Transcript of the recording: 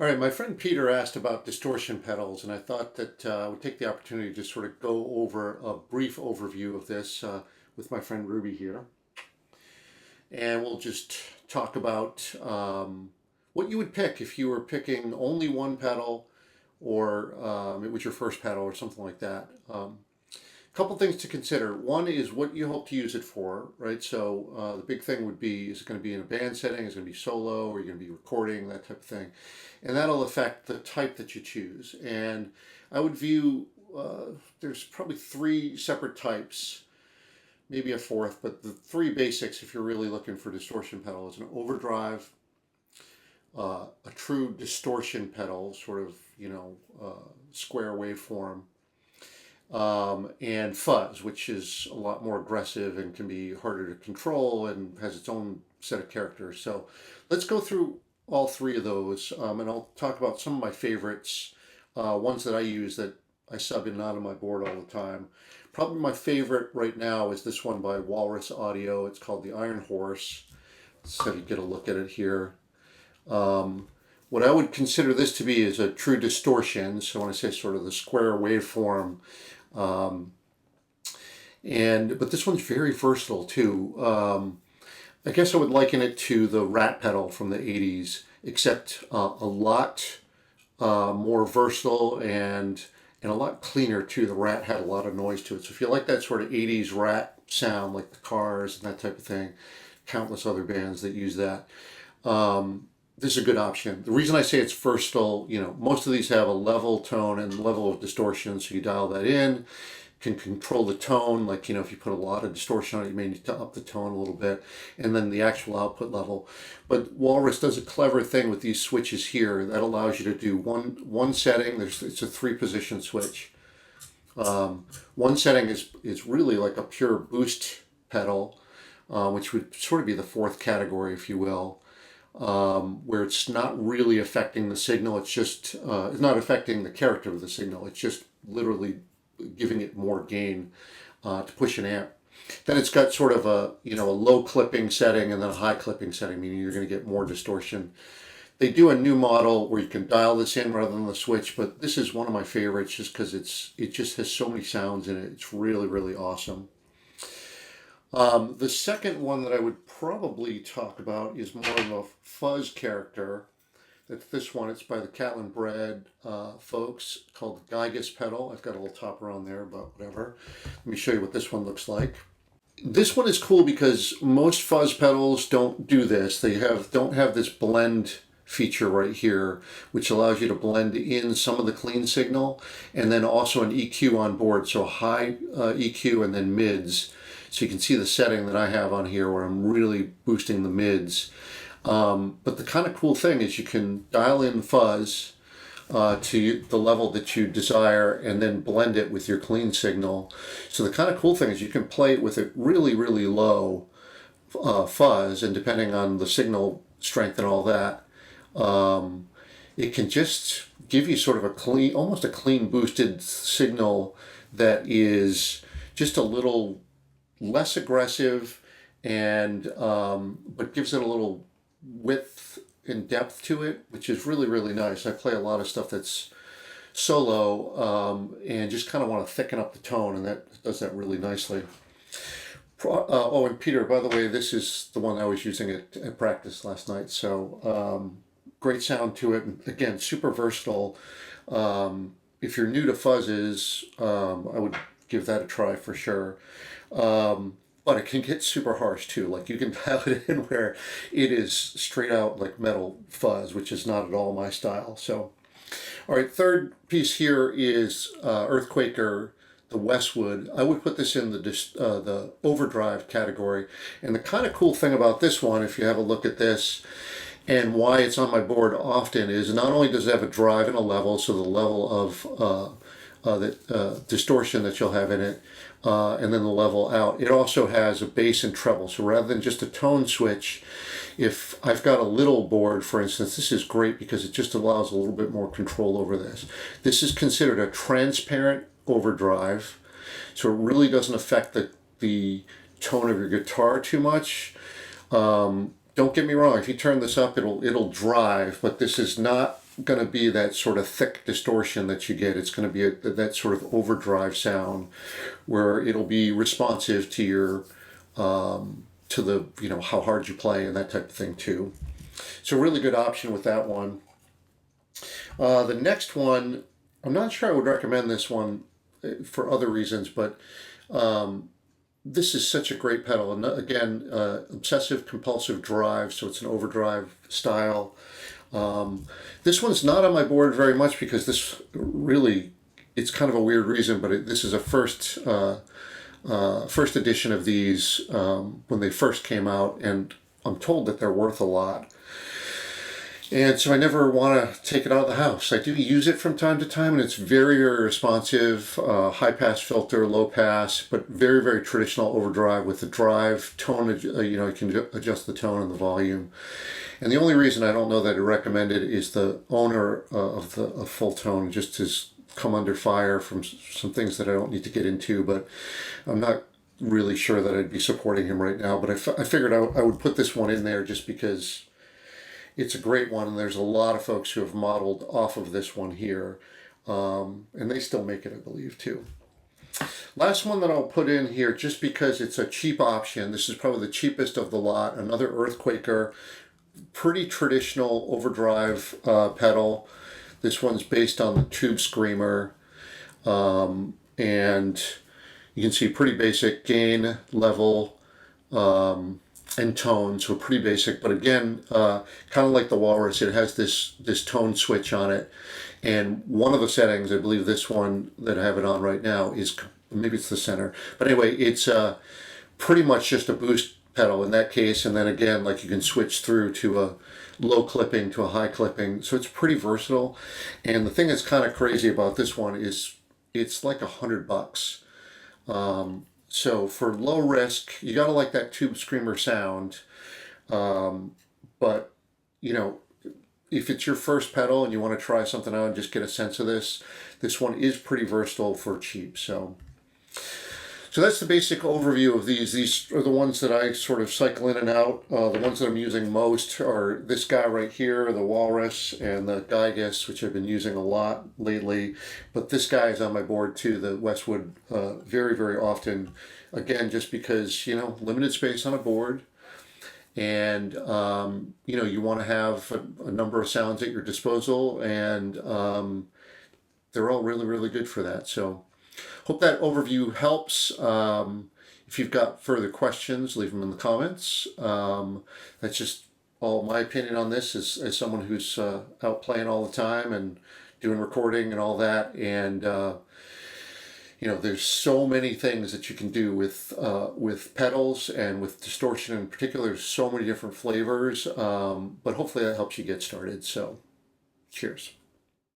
All right, my friend Peter asked about distortion pedals, and I thought that I would take the opportunity to just sort of go over a brief overview of this with my friend Ruby here. And we'll just talk about what you would pick if you were picking only one pedal or it was your first pedal or something like that. Couple things to consider. One is what you hope to use it for, right? So the big thing would be, is it going to be in a band setting? Is it going to be solo? Or are you going to be recording? That type of thing. And that'll affect the type that you choose. And I would view, there's probably three separate types, maybe a fourth, but the three basics if you're really looking for distortion pedal is an overdrive, a true distortion pedal, sort of, square waveform, and fuzz, which is a lot more aggressive and can be harder to control and has its own set of characters. So let's go through all three of those, and I'll talk about some of my favorites, ones that I use that I sub in and out of my board all the time. Probably my favorite right now is this one by Walrus Audio. It's called the Iron Horse. So you get a look at it here. What I would consider this to be is a true distortion. So when I say sort of the square waveform, but this one's very versatile too. I guess I would liken it to the Rat pedal from the 80s, except a lot more versatile and a lot cleaner too. The Rat had a lot of noise to it. So if you like that sort of 80s Rat sound, like the Cars and that type of thing, countless other bands that use that. This is a good option. The reason I say it's versatile, most of these have a level tone and level of distortion, so you dial that in, can control the tone, like, if you put a lot of distortion on it, you may need to up the tone a little bit, and then the actual output level. But Walrus does a clever thing with these switches here that allows you to do one setting. It's a 3-position switch. One setting is really like a pure boost pedal, which would sort of be the fourth category, if you will. Where it's not really affecting the signal. It's just, it's not affecting the character of the signal. It's just literally giving it more gain to push an amp. Then it's got sort of a low clipping setting and then a high clipping setting, meaning you're going to get more distortion. They do a new model where you can dial this in rather than the switch, but this is one of my favorites just because it just has so many sounds in it. It's really, really awesome. The second one that I would probably talk about is more of a fuzz character. That's this one. It's by the Catlin Bread folks, called the Giygas pedal. I've got a little topper on there, but whatever. Let me show you what this one looks like. This one is cool because most fuzz pedals don't do this. They don't have this blend feature right here, which allows you to blend in some of the clean signal, and then also an EQ on board, so high EQ and then mids. So you can see the setting that I have on here where I'm really boosting the mids. But the kind of cool thing is you can dial in fuzz to the level that you desire and then blend it with your clean signal. So the kind of cool thing is you can play it with a really, really low fuzz, and depending on the signal strength and all that, it can just give you sort of almost a clean boosted signal that is just a little less aggressive and but gives it a little width and depth to it, which is really, really nice. I play a lot of stuff that's solo and just kind of want to thicken up the tone, and that does that really nicely. And Peter, by the way, this is the one I was using at practice last night, so great sound to it, and again, super versatile. If you're new to fuzzes, I would give that a try for sure. But it can get super harsh too. Like you can dial it in where it is straight out like metal fuzz, which is not at all my style. So, all right, third piece here is Earthquaker, the Westwood. I would put this in the overdrive category. And the kind of cool thing about this one, if you have a look at this, and why it's on my board often, is not only does it have a drive and a level, so the level of distortion that you'll have in it, and then the level out. It also has a bass and treble. So rather than just a tone switch, if I've got a little board, for instance, this is great because it just allows a little bit more control over this. This is considered a transparent overdrive, so it really doesn't affect the tone of your guitar too much. Don't get me wrong, if you turn this up, it'll drive, but this is not going to be that sort of thick distortion that you get. It's going to be that sort of overdrive sound where it'll be responsive to your to the, you know, how hard you play and that type of thing too. So really good option with that one. The next one, I'm not sure I would recommend this one for other reasons, but this is such a great pedal. And again, obsessive compulsive drive, so it's an overdrive style. This one's not on my board very much because this really, it's kind of a weird reason, but this is a first edition of these when they first came out, and I'm told that they're worth a lot. And so I never want to take it out of the house. I do use it from time to time, and it's very, very responsive. High pass filter, low pass, but very, very traditional overdrive with the drive tone. You know, you can adjust the tone and the volume. And the only reason I don't know that I recommend it is the owner of Fulltone just has come under fire from some things that I don't need to get into. But I'm not really sure that I'd be supporting him right now. But I figured I would put this one in there just because it's a great one, and there's a lot of folks who have modeled off of this one here, and they still make it, I believe, too. Last one that I'll put in here, just because it's a cheap option. This is probably the cheapest of the lot. Another Earthquaker, pretty traditional overdrive pedal. This one's based on the Tube Screamer, and you can see pretty basic gain, level, and tone, so pretty basic, but again, kind of like the Walrus, it has this tone switch on it, and one of the settings, I believe this one that I have it on right now, is, maybe it's the center, but anyway, it's pretty much just a boost pedal in that case, and then again, like you can switch through to a low clipping to a high clipping, so it's pretty versatile. And the thing that's kind of crazy about this one is it's like $100. So for low risk, you gotta like that Tube Screamer sound. But you know, if it's your first pedal and you want to try something out and just get a sense of this one is pretty versatile for cheap. So that's the basic overview of these. These are the ones that I sort of cycle in and out. The ones that I'm using most are this guy right here, the Walrus, and the Giygas, which I've been using a lot lately. But this guy is on my board too, the Westwood, very, very often. Again, just because, you know, limited space on a board. And, you know, you want to have a number of sounds at your disposal. And they're all really, really good for that. So hope that overview helps. If you've got further questions, leave them in the comments. That's just all my opinion on this as someone who's out playing all the time and doing recording and all that. And you know, there's so many things that you can do with pedals and with distortion in particular. There's so many different flavors. But hopefully that helps you get started. So cheers.